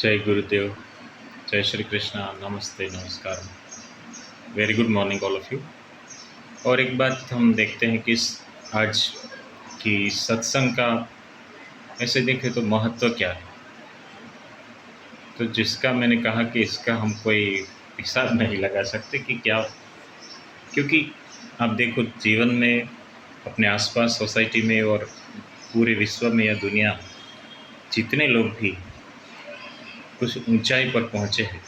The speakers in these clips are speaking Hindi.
जय गुरुदेव, जय श्री कृष्णा, नमस्ते, नमस्कार, very good morning all of you. और एक बात हम देखते हैं कि आज की सत्संग का ऐसे देखें तो महत्व क्या है। तो जिसका मैंने कहा कि इसका हम कोई हिसाब नहीं लगा सकते कि क्या, क्योंकि आप देखो जीवन में अपने आसपास सोसाइटी में और पूरे विश्व में या दुनिया में जितने लोग भी कुछ ऊंचाई पर पहुँचे हैं,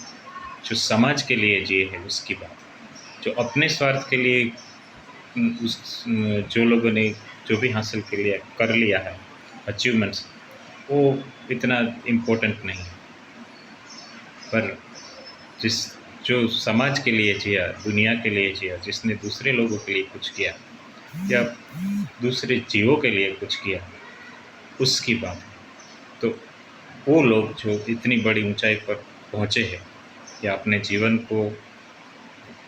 जो समाज के लिए जिए हैं उसकी बात, जो अपने स्वार्थ के लिए उस जो लोगों ने जो भी हासिल कर लिया है अचीवमेंट्स, वो इतना इम्पोर्टेंट नहीं है। पर जिस जो समाज के लिए जिया, दुनिया के लिए जिया, जिसने दूसरे लोगों के लिए कुछ किया या दूसरे जीवों के लिए कुछ किया, उसकी बात है। तो वो लोग जो इतनी बड़ी ऊंचाई पर पहुँचे हैं या अपने जीवन को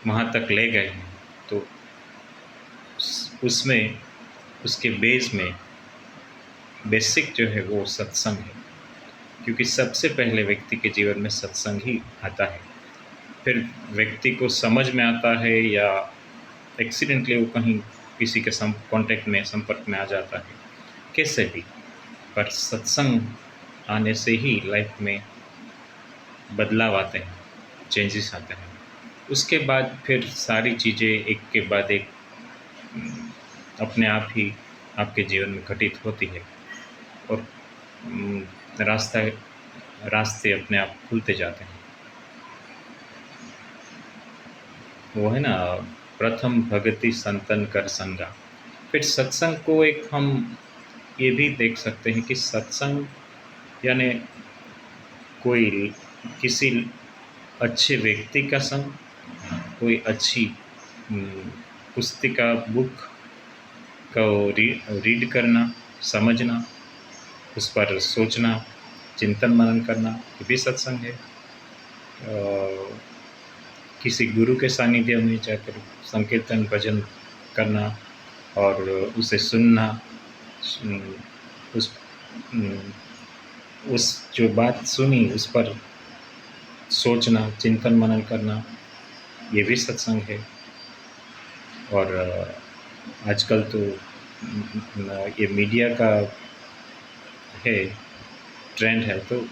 वहाँ तक ले गए हैं, तो उसमें उसके बेस में बेसिक जो है वो सत्संग है। क्योंकि सबसे पहले व्यक्ति के जीवन में सत्संग ही आता है, फिर व्यक्ति को समझ में आता है या एक्सीडेंटली वो कहीं किसी के कांटेक्ट में, संपर्क में आ जाता है, कैसे भी, पर सत्संग आने से ही लाइफ में बदलाव आते हैं, चेंजेस आते हैं। उसके बाद फिर सारी चीज़ें एक के बाद एक अपने आप ही आपके जीवन में घटित होती है और रास्ते अपने आप खुलते जाते हैं। वो है ना, प्रथम भगति संतन कर संगा। फिर सत्संग को एक हम ये भी देख सकते हैं कि सत्संग यानी कोई किसी अच्छे व्यक्ति का संग, कोई अच्छी पुस्तिका बुक को रीड करना, समझना, उस पर सोचना, चिंतन मनन करना, ये भी सत्संग है। किसी गुरु के सानिध्य में जाकर संकीर्तन भजन करना और उसे सुनना, उस जो बात सुनी उस पर सोचना, चिंतन मनन करना, ये भी सत्संग है। और आजकल तो ये मीडिया का है, ट्रेंड है, तो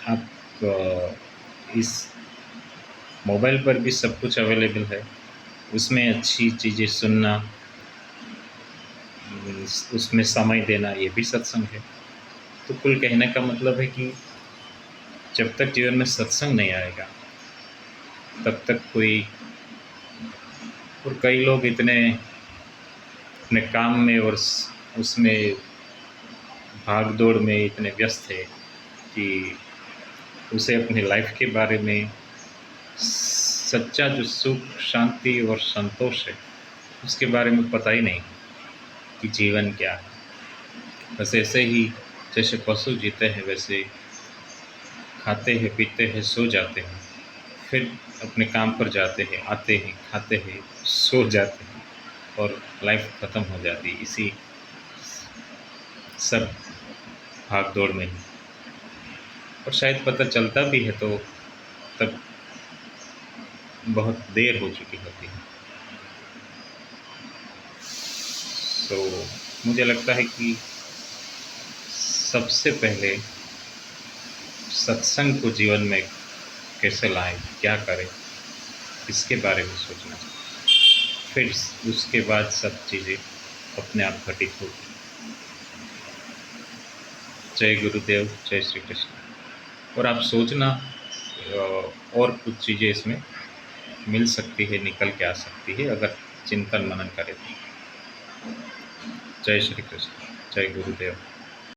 आप इस मोबाइल पर भी सब कुछ अवेलेबल है, उसमें अच्छी चीज़ें सुनना, उसमें समय देना, ये भी सत्संग है। तो कुल कहने का मतलब है कि जब तक जीवन में सत्संग नहीं आएगा तब तक कोई, और कई लोग इतने अपने काम में और उसमें भाग दौड़ में इतने व्यस्त है कि उसे अपनी लाइफ के बारे में सच्चा जो सुख, शांति और संतोष है उसके बारे में पता ही नहीं कि जीवन क्या है। बस ऐसे ही जैसे पशु जीते हैं वैसे खाते हैं, पीते हैं, सो जाते हैं, फिर अपने काम पर जाते हैं, आते हैं, खाते हैं, सो जाते हैं और लाइफ ख़त्म हो जाती है इसी सब भाग दौड़ में ही। और शायद पता चलता भी है तो तब बहुत देर हो चुकी होती है। तो मुझे लगता है कि सबसे पहले सत्संग को जीवन में कैसे लाएं, क्या करें, इसके बारे में सोचना चाहिए। फिर उसके बाद सब चीज़ें अपने आप घटित होगी। जय गुरुदेव, जय श्री कृष्ण। और आप सोचना, और कुछ चीज़ें इसमें मिल सकती है, निकल के आ सकती है अगर चिंतन मनन करें तो। जय श्री कृष्ण, जय गुरुदेव।